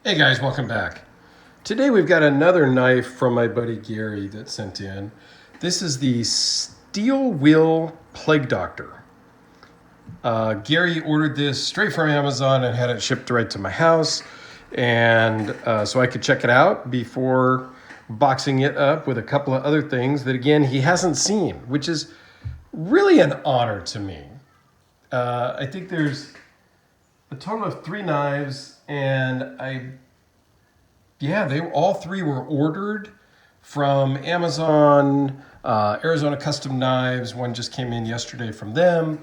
Hey guys, welcome back. Today we've got another knife from my buddy Gary that sent in. This is the Steel Will Plague Doctor. Gary ordered this straight from Amazon and had it shipped right to my house, and so I could check it out before boxing it up with a couple of other things that, again, he hasn't seen, which is really an honor to me. I think there's a total of 3 knives, and they all 3 were ordered from Amazon, Arizona Custom Knives. One just came in yesterday from them,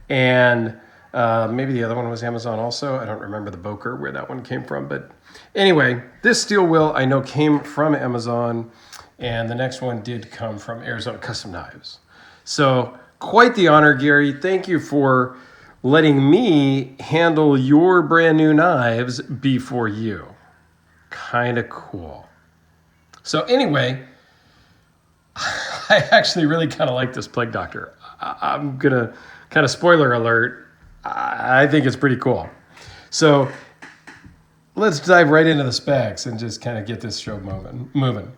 and maybe the other one was Amazon also. I don't remember the Boker where that one came from, but anyway, this steel will I know came from Amazon, and the next one did come from Arizona Custom Knives. So quite the honor, Gary. Thank you for letting me handle your brand new knives before you. Kind of cool. So anyway, I actually really kind of like this Plague Doctor. I'm going to kind of spoiler alert. I think it's pretty cool. So let's dive right into the specs and just kind of get this show moving.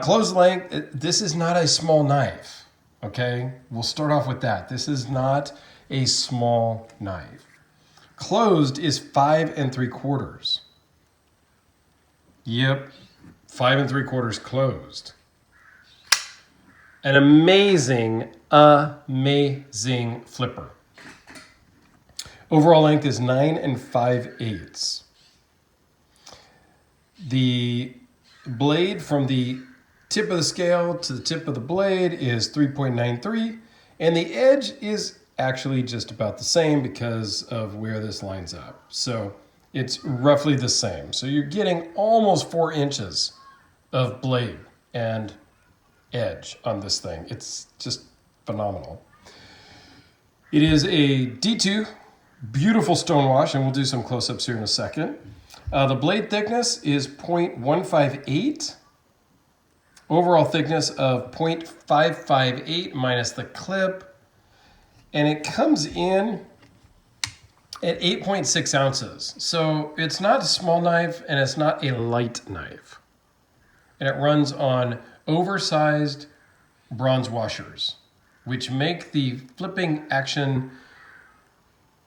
Close length, this is not a small knife. Okay, we'll start off with that. This is not a small knife. Closed is 5 3/4. Yep, 5 3/4 closed. An amazing flipper. Overall length is 9 5/8. The blade from the tip of the scale to the tip of the blade is 3.93, and the edge is actually just about the same because of where this lines up. So it's roughly the same. So you're getting almost 4 inches of blade and edge on this thing. It's just phenomenal. It is a D2, beautiful stonewash, and we'll do some close-ups here in a second. The blade thickness is 0.158. Overall thickness of 0.558 minus the clip. And it comes in at 8.6 ounces. So it's not a small knife and it's not a light knife. And it runs on oversized bronze washers, which make the flipping action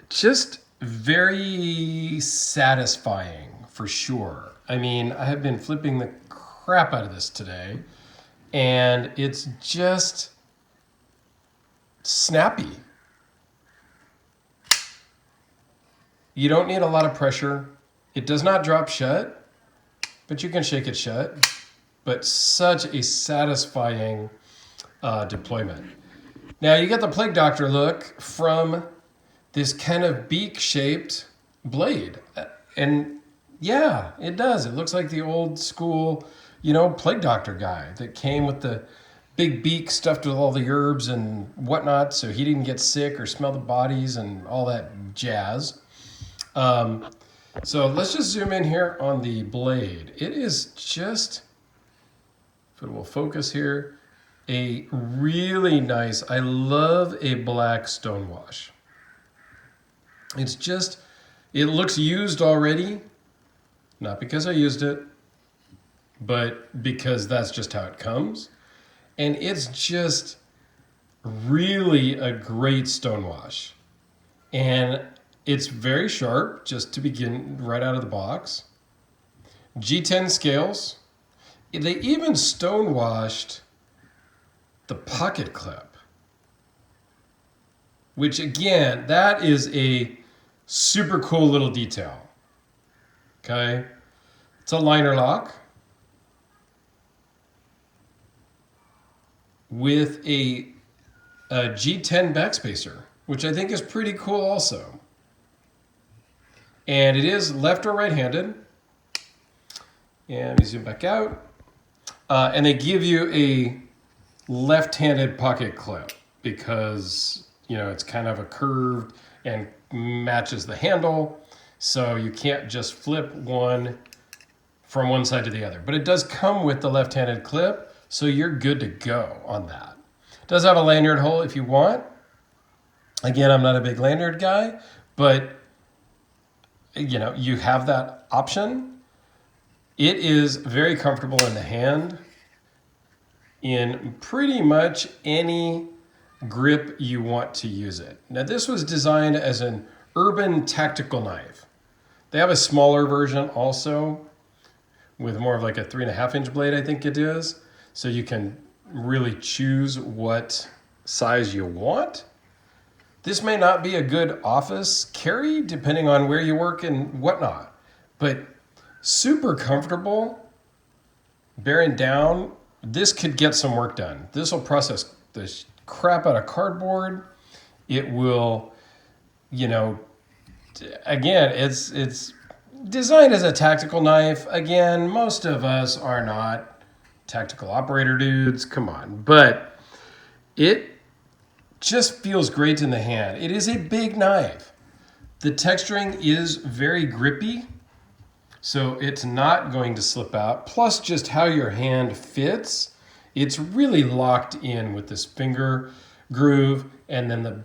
just very satisfying for sure. I mean, I have been flipping the crap out of this today, and it's just snappy. You don't need a lot of pressure. It does not drop shut, but you can shake it shut. But such a satisfying deployment. Now you get the Plague Doctor look from this kind of beak-shaped blade. And yeah, it does. It looks like the old school, Plague Doctor guy that came with the big beak stuffed with all the herbs and whatnot, so he didn't get sick or smell the bodies and all that jazz. So let's just zoom in here on the blade. It is just, if it will focus here, a really nice, I love a black stonewash. It's just, it looks used already, not because I used it, but because that's just how it comes. And it's just really a great stonewash. And it's very sharp, just to begin right out of the box. G10 scales. They even stonewashed the pocket clip, which again, that is a super cool little detail. Okay, it's a liner lock with a G10 backspacer, which I think is pretty cool also. And it is left or right-handed. And let me zoom back out. And they give you a left-handed pocket clip because, it's kind of a curved and matches the handle. So you can't just flip one from one side to the other. But it does come with the left-handed clip, so you're good to go on that. It does have a lanyard hole if you want. Again, I'm not a big lanyard guy, but you have that option. It is very comfortable in the hand in pretty much any grip you want to use it. Now, this was designed as an urban tactical knife. They have a smaller version also with more of like a 3.5-inch blade, I think it is. So you can really choose what size you want. This may not be a good office carry depending on where you work and whatnot, but super comfortable, bearing down. This could get some work done. This will process the crap out of cardboard. It will, again, it's designed as a tactical knife. Again, most of us are not tactical operator dudes. Come on. But it just feels great in the hand. It is a big knife. The texturing is very grippy, so it's not going to slip out. Plus, just how your hand fits, it's really locked in with this finger groove and then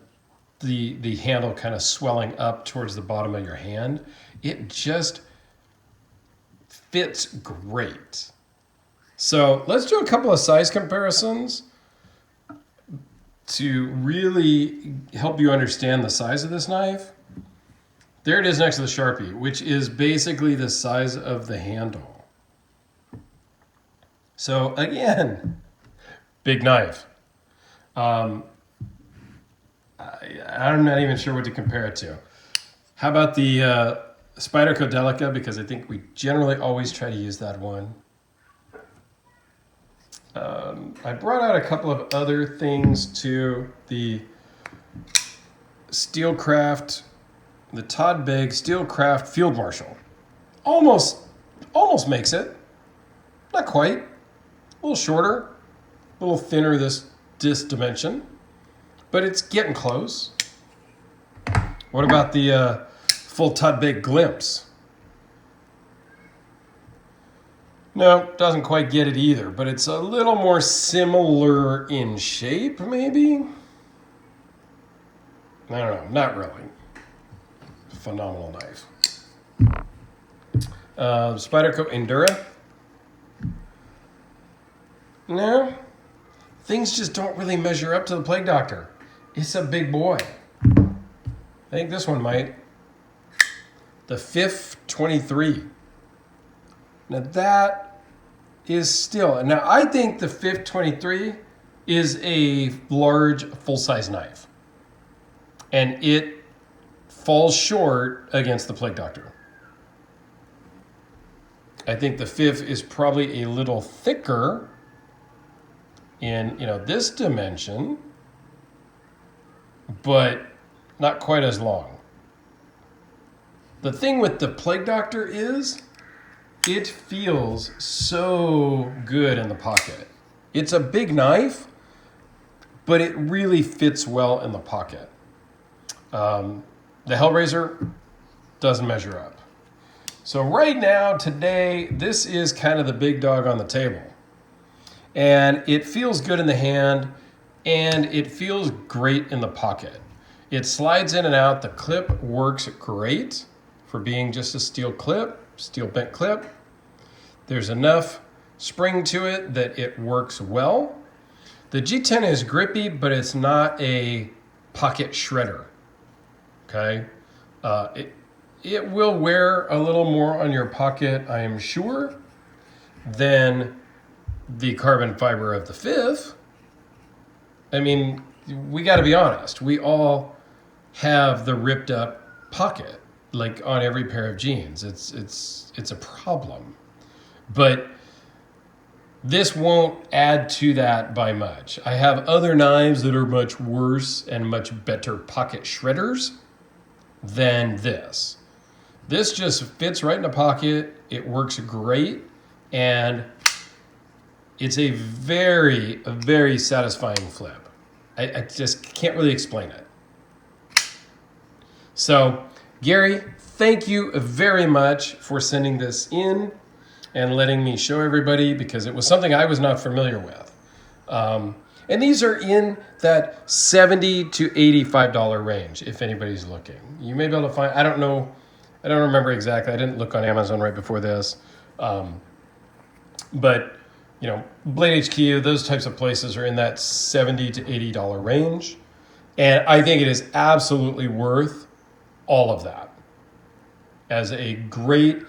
the handle kind of swelling up towards the bottom of your hand. It just fits great. So let's do a couple of size comparisons to really help you understand the size of this knife. There it is next to the Sharpie, which is basically the size of the handle. So again, big knife. I'm not even sure what to compare it to. How about the Spyderco Delica? Because I think we generally always try to use that one. I brought out a couple of other things too. The Steelcraft, the Todd Big Steelcraft Field Marshal. Almost makes it. Not quite. A little shorter, a little thinner this dimension, but it's getting close. What about the full Todd Big Glimpse? No, doesn't quite get it either, but it's a little more similar in shape, maybe? I don't know, not really. Phenomenal knife. Spyderco Endura. No, things just don't really measure up to the Plague Doctor. It's a big boy. I think this one might. The FIF 23. Now that is still, now I think the FIF 23 is a large full-size knife. And it falls short against the Plague Doctor. I think the FIF is probably a little thicker in this dimension, but not quite as long. The thing with the Plague Doctor is it feels so good in the pocket. It's a big knife, but it really fits well in the pocket. The Hellraiser doesn't measure up. So right now, today, this is kind of the big dog on the table. And it feels good in the hand, and it feels great in the pocket. It slides in and out. The clip works great for being just a steel clip, steel bent clip. There's enough spring to it that it works well. The G10 is grippy, but it's not a pocket shredder. Okay? It will wear a little more on your pocket, I am sure, than the carbon fiber of the FIF. I mean, we got to be honest. We all have the ripped up pocket, like on every pair of jeans. It's a problem. But this won't add to that by much. I have other knives that are much worse and much better pocket shredders than this. This just fits right in the pocket. It works great. And it's a very, very satisfying flip. I just can't really explain it. So, Gary, thank you very much for sending this in and letting me show everybody, because it was something I was not familiar with. And these are in that $70 to $85 range, if anybody's looking. You may be able to find, I don't know I don't remember exactly. I didn't look on Amazon right before this. But, you know, Blade HQ, those types of places are in that $70 to $80 range. And I think it is absolutely worth all of that as a great,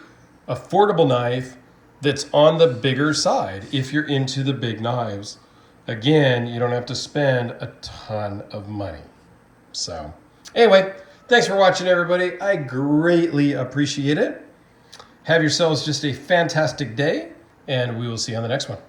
affordable knife that's on the bigger side if you're into the big knives. Again, you don't have to spend a ton of money. So, anyway, thanks for watching, everybody. I greatly appreciate it. Have yourselves just a fantastic day, and we will see you on the next one.